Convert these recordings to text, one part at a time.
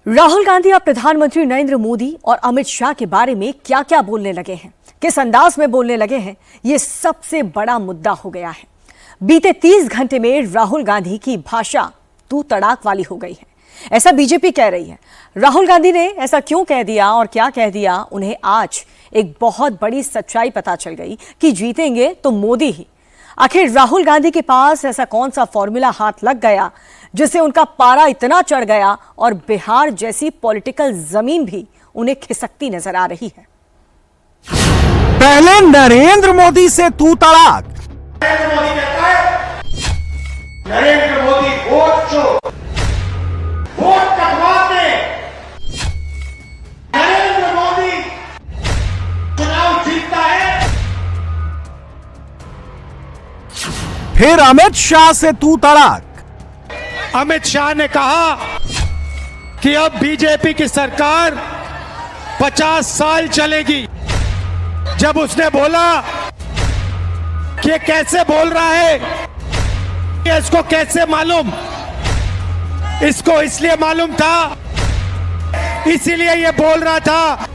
राहुल गांधी अब प्रधानमंत्री नरेंद्र मोदी और अमित शाह के बारे में क्या क्या बोलने लगे हैं, किस अंदाज में बोलने लगे हैं, ये सबसे बड़ा मुद्दा हो गया है। बीते 30 घंटे में राहुल गांधी की भाषा तू तड़ाक वाली हो गई है, ऐसा बीजेपी कह रही है। राहुल गांधी ने ऐसा क्यों कह दिया और क्या कह दिया, उन्हें आज एक बहुत बड़ी सच्चाई पता चल गई कि जीतेंगे तो मोदी ही। आखिर राहुल गांधी के पास ऐसा कौन सा फॉर्मूला हाथ लग गया जिससे उनका पारा इतना चढ़ गया और बिहार जैसी पॉलिटिकल जमीन भी उन्हें खिसकती नजर आ रही है। पहले नरेंद्र मोदी से तू तड़ाक। नरेंद्र मोदी कहता है, नरेंद्र मोदी वोट चोर, वोट कटवाते। नरेंद्र मोदी चुनाव जीतता है। फिर अमित शाह से तू तड़ाक। अमित शाह ने कहा कि अब बीजेपी की सरकार 50 साल चलेगी। जब उसने बोला कि ये कैसे बोल रहा है, कि इसको कैसे मालूम, इसको इसलिए मालूम था, इसीलिए ये बोल रहा था।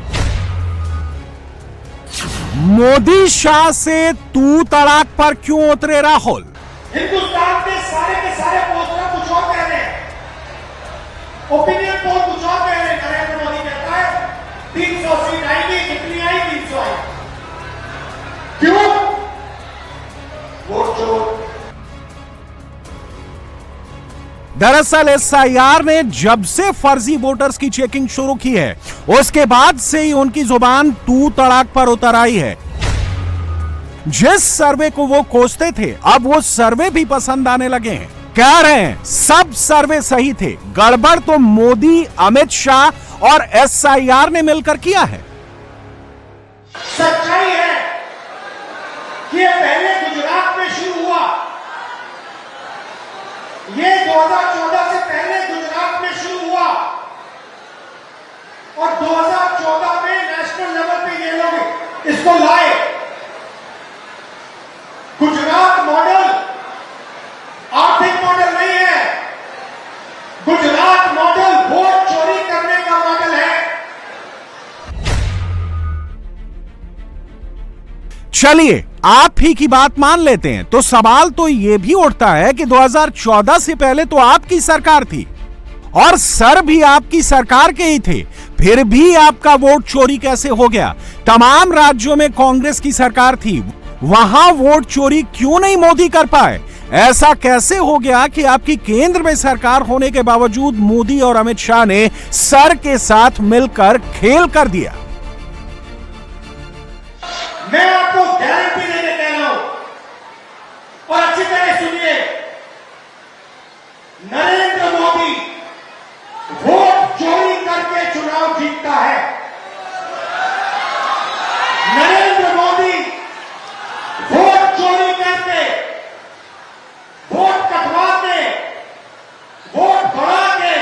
मोदी शाह से तू तड़ाक पर क्यों उतरे राहुल? हिंदुस्तान के सारे पोस्टर कुछ और कह रहे हैं, ओपिनियन पोल कुछ और कह रहे हैं। नरेंद्र मोदी कहता है 300 सीट आएगी, कितनी आई? 300 आई। क्यों? वोट चोर। दरअसल एसआईआर ने जब से फर्जी वोटर्स की चेकिंग शुरू की है, उसके बाद से ही उनकी जुबान तू तड़ाक पर उतर आई है। जिस सर्वे को वो कोसते थे, अब वो सर्वे भी पसंद आने लगे हैं। कह रहे हैं सब सर्वे सही थे, गड़बड़ तो मोदी, अमित शाह और एसआईआर ने मिलकर किया है। सच्चाई है कि ये पहले गुजरात में शुरू हुआ। ये 2014 से पहले गुजरात में शुरू हुआ और 2014 में नेशनल लेवल पे ये लोग इसको लाए। गुजरात मॉडल आर्थिक मॉडल नहीं है, गुजरात मॉडल वोट चोरी करने का मॉडल है। चलिए आप ही की बात मान लेते हैं, तो सवाल तो यह भी उठता है कि 2014 से पहले तो आपकी सरकार थी और सर भी आपकी सरकार के ही थे, फिर भी आपका वोट चोरी कैसे हो गया? तमाम राज्यों में कांग्रेस की सरकार थी, वहां वोट चोरी क्यों नहीं मोदी कर पाए? ऐसा कैसे हो गया कि आपकी केंद्र में सरकार होने के बावजूद मोदी और अमित शाह ने सर के साथ मिलकर खेल कर दिया? मैं आपको गारंटी देने कह रहा हूं और अच्छी तरह सुनिए। नरेंद्र मोदी वोट चोरी करके चुनाव जीतता है। नरेंद्र मोदी वोट चोरी करके, वोट कटवा के, वोट बढ़ा के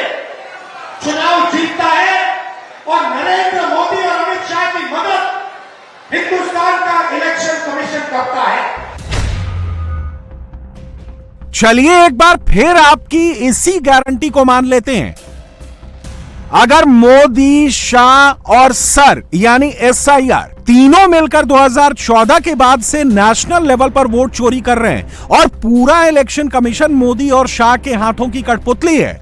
चुनाव जीतता है और नरेंद्र मोदी और अमित शाह की मदद हिंदुस्तान का इलेक्शन कमीशन करता है। चलिए एक बार फिर आपकी इसी गारंटी को मान लेते हैं। अगर मोदी, शाह और सर यानी एसआईआर तीनों मिलकर 2014 के बाद से नेशनल लेवल पर वोट चोरी कर रहे हैं और पूरा इलेक्शन कमीशन मोदी और शाह के हाथों की कठपुतली है,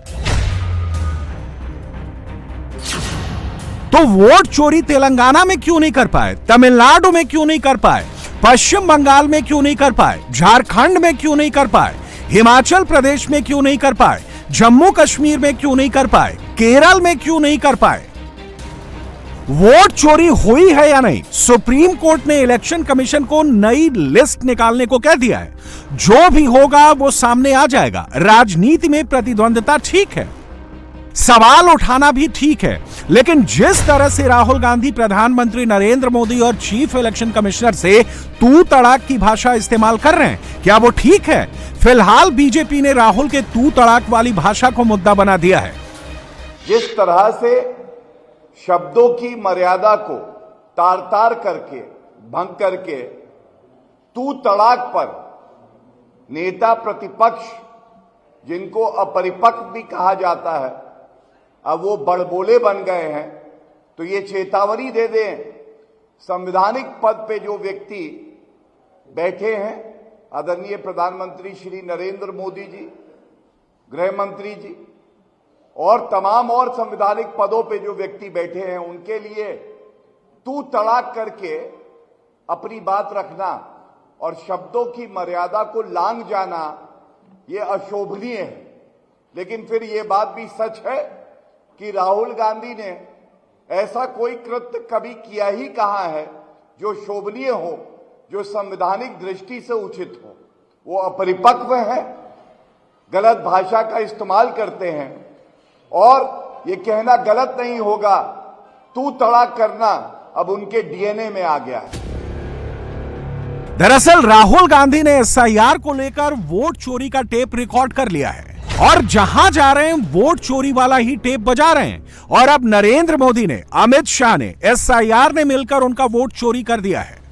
तो वोट चोरी तेलंगाना में क्यों नहीं कर पाए, तमिलनाडु में क्यों नहीं कर पाए, पश्चिम बंगाल में क्यों नहीं कर पाए, झारखंड में क्यों नहीं कर पाए, हिमाचल प्रदेश में क्यों नहीं कर पाए, जम्मू कश्मीर में क्यों नहीं कर पाए, केरल में क्यों नहीं कर पाए? वोट चोरी हुई है या नहीं? सुप्रीम कोर्ट ने इलेक्शन कमीशन को नई लिस्ट निकालने को कह दिया है। जो भी होगा वो सामने आ जाएगा। राजनीति में प्रतिद्वंद्विता ठीक है, सवाल उठाना भी ठीक है, लेकिन जिस तरह से राहुल गांधी प्रधानमंत्री नरेंद्र मोदी और चीफ इलेक्शन कमिश्नर से तू तड़ाक की भाषा इस्तेमाल कर रहे हैं, क्या वो ठीक है? फिलहाल बीजेपी ने राहुल के तू तड़ाक वाली भाषा को मुद्दा बना दिया है। जिस तरह से शब्दों की मर्यादा को तार तार करके, भंग करके तू तड़ाक पर नेता प्रतिपक्ष जिनको अपरिपक्व भी कहा जाता है, अब वो बड़बोले बन गए हैं, तो ये चेतावनी दे दें, संवैधानिक पद पे जो व्यक्ति बैठे हैं, आदरणीय प्रधानमंत्री श्री नरेंद्र मोदी जी, गृह मंत्री जी और तमाम और संवैधानिक पदों पे जो व्यक्ति बैठे हैं, उनके लिए तू तड़ाक करके अपनी बात रखना और शब्दों की मर्यादा को लांघ जाना, ये अशोभनीय है। लेकिन फिर ये बात भी सच है कि राहुल गांधी ने ऐसा कोई कृत्य कभी किया ही कहाँ है जो शोभनीय हो, जो संवैधानिक दृष्टि से उचित हो। वो अपरिपक्व है, गलत भाषा का इस्तेमाल करते हैं और ये कहना गलत नहीं होगा, तू तड़ाक करना अब उनके डीएनए में आ गया है। दरअसल राहुल गांधी ने एसआईआर को लेकर वोट चोरी का टेप रिकॉर्ड कर लिया है और जहां जा रहे हैं वोट चोरी वाला ही टेप बजा रहे हैं। और अब नरेंद्र मोदी ने, अमित शाह ने, एसआईआर ने मिलकर उनका वोट चोरी कर दिया है।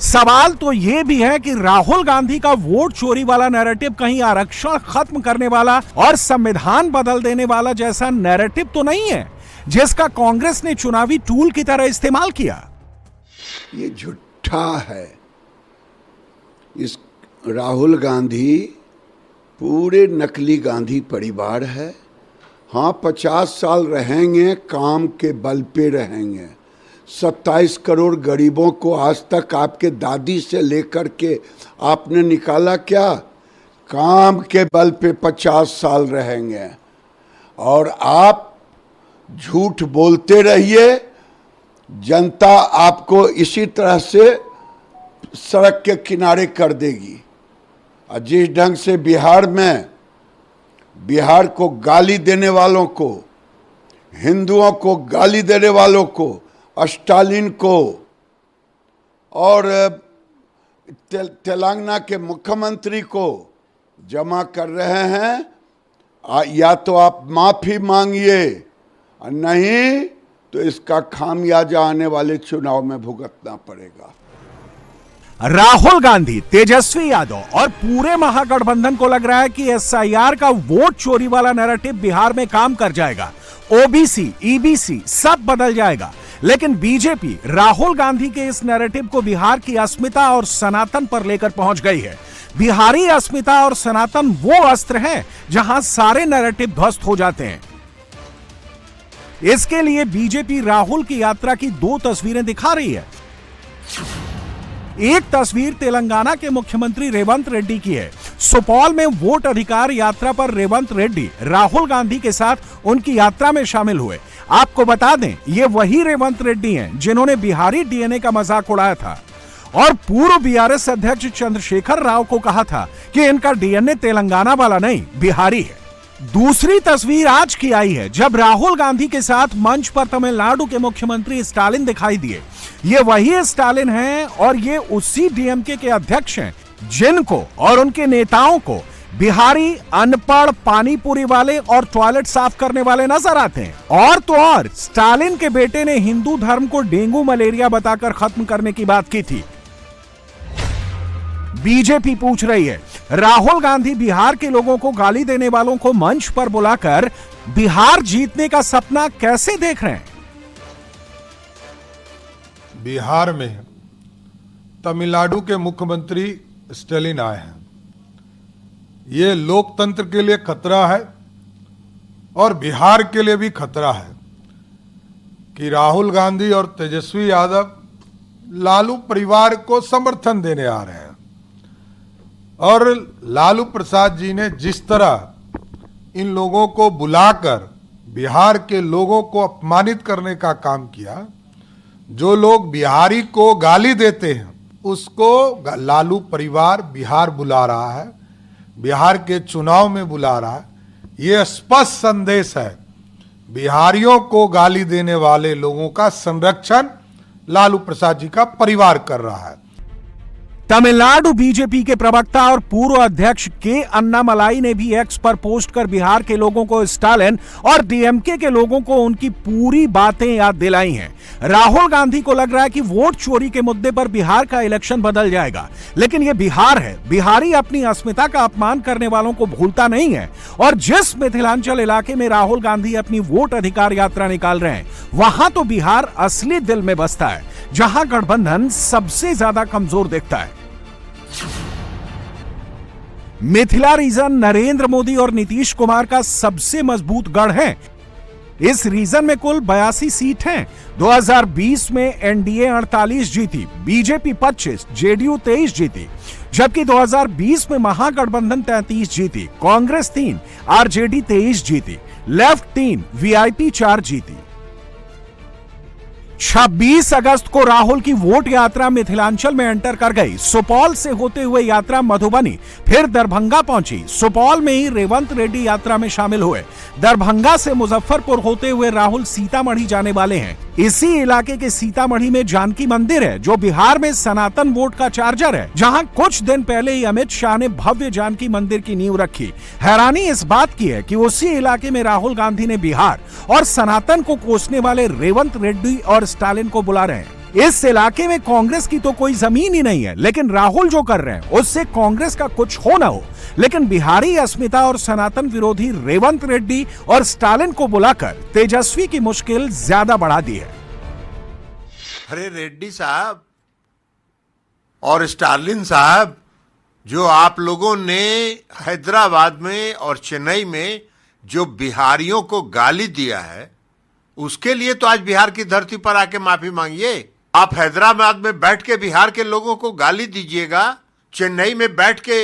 सवाल तो यह भी है कि राहुल गांधी का वोट चोरी वाला नैरेटिव कहीं आरक्षण खत्म करने वाला और संविधान बदल देने वाला जैसा नैरेटिव तो नहीं है जिसका कांग्रेस ने चुनावी टूल की तरह इस्तेमाल किया। ये झूठा है। इस राहुल गांधी पूरे नकली गांधी परिवार है। हाँ, 50 साल रहेंगे, काम के बल पे रहेंगे। 27 करोड़ गरीबों को आज तक आपके दादी से लेकर के आपने निकाला क्या? काम के बल पे 50 साल रहेंगे और आप झूठ बोलते रहिए। जनता आपको इसी तरह से सड़क के किनारे कर देगी। और जिस ढंग से बिहार को गाली देने वालों को, हिंदुओं को गाली देने वालों को, स्टालिन को और तेलंगाना के मुख्यमंत्री को जमा कर रहे हैं, या तो आप माफी मांगिए, नहीं तो इसका खामियाजा आने वाले चुनाव में भुगतना पड़ेगा। राहुल गांधी, तेजस्वी यादव और पूरे महागठबंधन को लग रहा है कि एसआईआर का वोट चोरी वाला नैरेटिव बिहार में काम कर जाएगा। ओबीसी, ईबीसी सब बदल जाएगा। लेकिन बीजेपी राहुल गांधी के इस नैरेटिव को बिहार की अस्मिता और सनातन पर लेकर पहुंच गई है। बिहारी अस्मिता और सनातन वो अस्त्र है जहां सारे नैरेटिव ध्वस्त हो जाते हैं। इसके लिए बीजेपी राहुल की यात्रा की 2 तस्वीरें दिखा रही है। एक तस्वीर तेलंगाना के मुख्यमंत्री रेवंत रेड्डी की है। सुपौल में वोट अधिकार यात्रा पर रेवंत रेड्डी राहुल गांधी के साथ उनकी यात्रा में शामिल हुए। आपको बता दें, ये वही रेवंत रेड्डी हैं जिन्होंने बिहारी डीएनए का मजाक उड़ाया था और पूर्व बीआरएस अध्यक्ष चंद्रशेखर राव को कहा था कि इनका डीएनए तेलंगाना वाला नहीं, बिहारी है। दूसरी तस्वीर आज की आई है जब राहुल गांधी के साथ मंच पर तमिलनाडु के मुख्यमंत्री स्टालिन दिखाई दिए। ये वही स्टालिन हैं और ये उसी डीएमके के अध्यक्ष हैं जिनको और उनके नेताओं को बिहारी, अनपढ़, पानीपुरी वाले और टॉयलेट साफ करने वाले नजर आते हैं। और तो और स्टालिन के बेटे ने हिंदू धर्म को डेंगू मलेरिया बताकर खत्म करने की बात की थी। बीजेपी पूछ रही है, राहुल गांधी बिहार के लोगों को गाली देने वालों को मंच पर बुलाकर बिहार जीतने का सपना कैसे देख रहे हैं? बिहार में तमिलनाडु के मुख्यमंत्री स्टालिन आए हैं। ये लोकतंत्र के लिए खतरा है और बिहार के लिए भी खतरा है कि राहुल गांधी और तेजस्वी यादव लालू परिवार को समर्थन देने आ रहे हैं। और लालू प्रसाद जी ने जिस तरह इन लोगों को बुलाकर बिहार के लोगों को अपमानित करने का काम किया, जो लोग बिहारी को गाली देते हैं उसको लालू परिवार बिहार बुला रहा है, बिहार के चुनाव में बुला रहा है। ये स्पष्ट संदेश है, बिहारियों को गाली देने वाले लोगों का संरक्षण लालू प्रसाद जी का परिवार कर रहा है। तमिलनाडु बीजेपी के प्रवक्ता और पूर्व अध्यक्ष के अन्नामलाई ने भी एक्स पर पोस्ट कर बिहार के लोगों को स्टालिन और डीएमके के लोगों को उनकी पूरी बातें याद दिलाई हैं। राहुल गांधी को लग रहा है कि वोट चोरी के मुद्दे पर बिहार का इलेक्शन बदल जाएगा, लेकिन यह बिहार है। बिहारी अपनी अस्मिता का अपमान करने वालों को भूलता नहीं है और जिस मिथिलांचल इलाके में राहुल गांधी अपनी वोट अधिकार यात्रा निकाल रहे हैं, वहां तो बिहार असली दिल में बसता है, जहां गठबंधन सबसे ज्यादा कमजोर दिखता है। मिथिला रीजन नरेंद्र मोदी और नीतीश कुमार का सबसे मजबूत गढ़ है। इस रीजन में कुल 82 सीट हैं। 2020 में एनडीए 48 जीती, बीजेपी 25, जेडीयू 23 जीती, जबकि 2020 में महागठबंधन 33 जीती, कांग्रेस 3, आरजेडी 23 जीती, लेफ्ट 3, वीआईपी 4 जीती। 26 अगस्त को राहुल की वोट यात्रा मिथिलांचल में एंटर कर गई। सुपौल से होते हुए यात्रा मधुबनी, फिर दरभंगा पहुंची। सुपौल में ही रेवंत रेड्डी यात्रा में शामिल हुए। दरभंगा से मुजफ्फरपुर होते हुए राहुल सीतामढ़ी जाने वाले हैं। इसी इलाके के सीतामढ़ी में जानकी मंदिर है, जो बिहार में सनातन वोट का चार्जर है, जहां कुछ दिन पहले ही अमित शाह ने भव्य जानकी मंदिर की नींव रखी। हैरानी इस बात की है कि उसी इलाके में राहुल गांधी ने बिहार और सनातन को कोसने वाले रेवंत रेड्डी और स्टालिन को बुला रहे हैं। इस इलाके में कांग्रेस की तो कोई जमीन ही नहीं है, लेकिन राहुल जो कर रहे हैं उससे कांग्रेस का कुछ हो ना हो, लेकिन बिहारी अस्मिता और सनातन विरोधी रेवंत रेड्डी और स्टालिन को बुलाकर तेजस्वी की मुश्किल ज्यादा बढ़ा दी है। अरे रेड्डी साहब और स्टालिन साहब, जो आप लोगों ने हैदराबाद में और चेन्नई में जो बिहारियों को गाली दिया है, उसके लिए तो आज बिहार की धरती पर आके माफी मांगिए। आप हैदराबाद में बैठ के बिहार के लोगों को गाली दीजिएगा, चेन्नई में बैठ के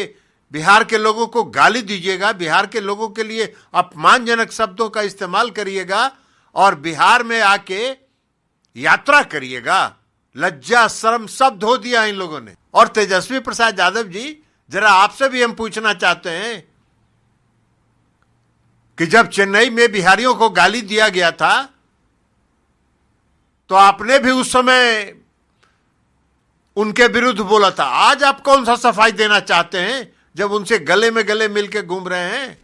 बिहार के लोगों को गाली दीजिएगा, बिहार के लोगों के लिए अपमानजनक शब्दों का इस्तेमाल करिएगा और बिहार में आके यात्रा करिएगा। लज्जा शर्म सब धो दिया इन लोगों ने। और तेजस्वी प्रसाद यादव जी, जरा आपसे भी हम पूछना चाहते हैं कि जब चेन्नई में बिहारियों को गाली दिया गया था तो आपने भी उस समय उनके विरुद्ध बोला था। आज आप कौन सा सफाई देना चाहते हैं जब उनसे गले में गले मिलकर घूम रहे हैं?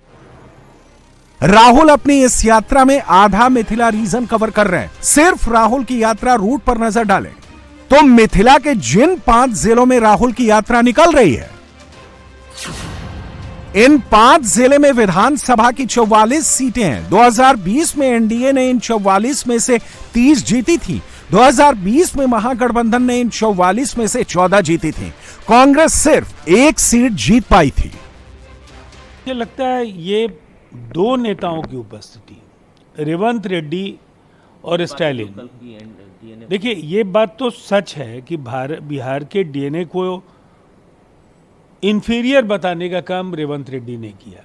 राहुल अपनी इस यात्रा में आधा मिथिला रीजन कवर कर रहे हैं। सिर्फ राहुल की यात्रा रूट पर नजर डालें तो मिथिला के जिन 5 जिलों में राहुल की यात्रा निकल रही है, इन 5 जिले में विधानसभा की 44 सीटें हैं। 2020 में एनडीए ने इन 44 में से 30 जीती थी। 2020 में महागठबंधन ने इन 44 में से 14 जीती थी। कांग्रेस सिर्फ 1 सीट जीत पाई थी। मुझे लगता है ये 2 नेताओं की उपस्थिति, रेवंत रेड्डी और स्टालिन, देखिए ये बात तो सच है कि बिहार के डीएनए को इंफीरियर बताने का काम रेवंत रेड्डी ने किया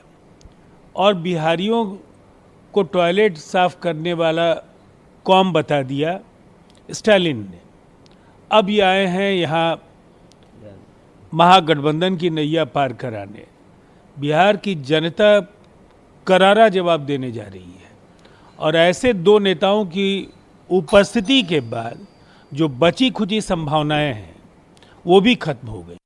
और बिहारियों को टॉयलेट साफ करने वाला कौम बता दिया स्टालिन ने। अब ये आए हैं यहाँ महागठबंधन की नैया पार कराने। बिहार की जनता करारा जवाब देने जा रही है और ऐसे 2 नेताओं की उपस्थिति के बाद जो बची खुची संभावनाएं हैं वो भी खत्म हो गई।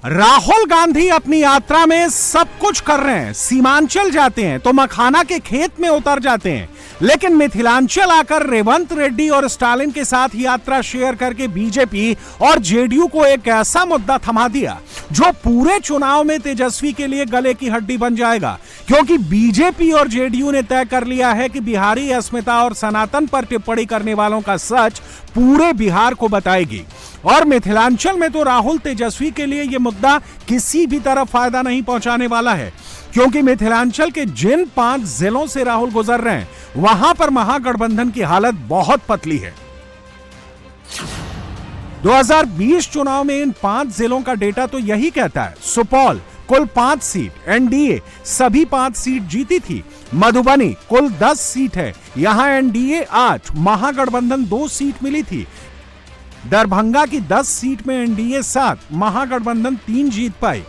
राहुल गांधी अपनी यात्रा में सब कुछ कर रहे हैं। सीमांचल जाते हैं तो मखाना के खेत में उतर जाते हैं, लेकिन मिथिलांचल आकर रेवंत रेड्डी और स्टालिन के साथ यात्रा शेयर करके बीजेपी और जेडीयू को एक ऐसा मुद्दा थमा दिया जो पूरे चुनाव में तेजस्वी के लिए गले की हड्डी बन जाएगा, क्योंकि बीजेपी और जेडीयू ने तय कर लिया है कि बिहारी अस्मिता और सनातन पर टिप्पणी करने वालों का सच पूरे बिहार को बताएगी। और मिथिलांचल में तो राहुल तेजस्वी के लिए यह मुद्दा किसी भी तरह फायदा नहीं पहुंचाने वाला है, क्योंकि मिथिलांचल के जिन 5 जिलों से राहुल गुजर रहे हैं वहां पर महागठबंधन की हालत बहुत पतली है। 2020 चुनाव में इन 5 जिलों का डेटा तो यही कहता है। सुपौल कुल 5 सीट, एनडीए सभी 5 सीट जीती थी। मधुबनी कुल 10 सीट है, यहां एनडीए 8, महागठबंधन 2 सीट मिली थी। दरभंगा की 10 सीट में एनडीए 7, महागठबंधन 3 जीत पाई।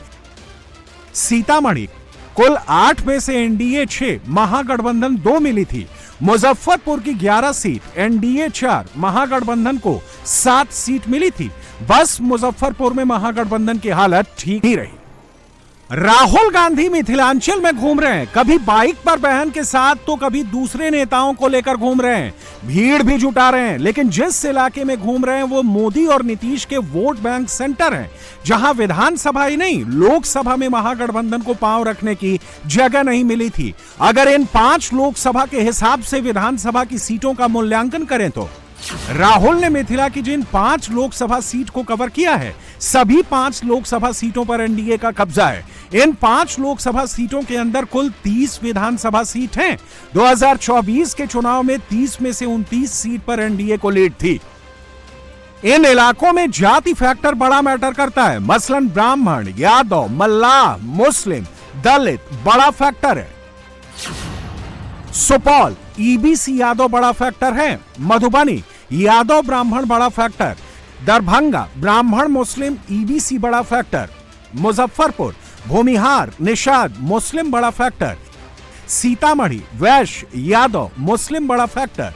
सीतामढ़ी कुल 8 में से एनडीए 6, महागठबंधन 2 मिली थी। मुजफ्फरपुर की 11 सीट, एनडीए 4, महागठबंधन को 7 सीट मिली थी। बस मुजफ्फरपुर में महागठबंधन की हालत ठीक नहीं रही। राहुल गांधी मिथिलांचल में घूम रहे हैं, कभी बाइक पर बहन के साथ तो कभी दूसरे नेताओं को लेकर घूम रहे हैं, भीड़ भी जुटा रहे हैं। लेकिन जिस इलाके में घूम रहे हैं वो मोदी और नीतीश के वोट बैंक सेंटर हैं, जहां विधानसभा ही नहीं लोकसभा में महागठबंधन को पांव रखने की जगह नहीं मिली थी। अगर इन 5 लोकसभा के हिसाब से विधानसभा की सीटों का मूल्यांकन करें तो राहुल ने मिथिला की जिन 5 लोकसभा सीट को कवर किया है, सभी 5 लोकसभा सीटों पर एनडीए का कब्जा है। इन 5 लोकसभा सीटों के अंदर कुल 30 विधानसभा सीट हैं। 2024 के चुनाव में 30 में से 29 सीट पर एनडीए को लीड थी। इन इलाकों में जाति फैक्टर बड़ा मैटर करता है। मसलन ब्राह्मण, यादव, मल्लाह, मुस्लिम, दलित बड़ा फैक्टर है। सुपौल ईबीसी यादव बड़ा फैक्टर है। मधुबनी यादव ब्राह्मण बड़ा फैक्टर। दरभंगा ब्राह्मण मुस्लिम ईबीसी बड़ा फैक्टर। मुजफ्फरपुर भूमिहार निषाद मुस्लिम बड़ा फैक्टर। सीतामढ़ी वैश्य यादव मुस्लिम बड़ा फैक्टर।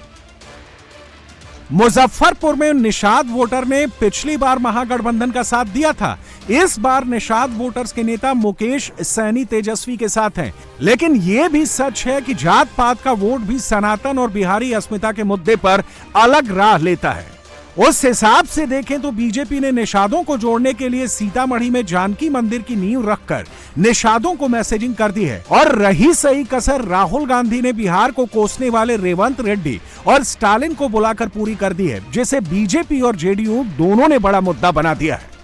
मुजफ्फरपुर में निषाद वोटर ने पिछली बार महागठबंधन का साथ दिया था। इस बार निषाद वोटर्स के नेता मुकेश सैनी तेजस्वी के साथ हैं। लेकिन यह भी सच है कि जात पात का वोट भी सनातन और बिहारी अस्मिता के मुद्दे पर अलग राह लेता है। उस हिसाब से देखें तो बीजेपी ने निषादों को जोड़ने के लिए सीतामढ़ी में जानकी मंदिर की नींव रखकर निषादों को मैसेजिंग कर दी है। और रही सही कसर राहुल गांधी ने बिहार को कोसने वाले रेवंत रेड्डी और स्टालिन को बुलाकर पूरी कर दी है, जिसे बीजेपी और जेडीयू दोनों ने बड़ा मुद्दा बना दिया है।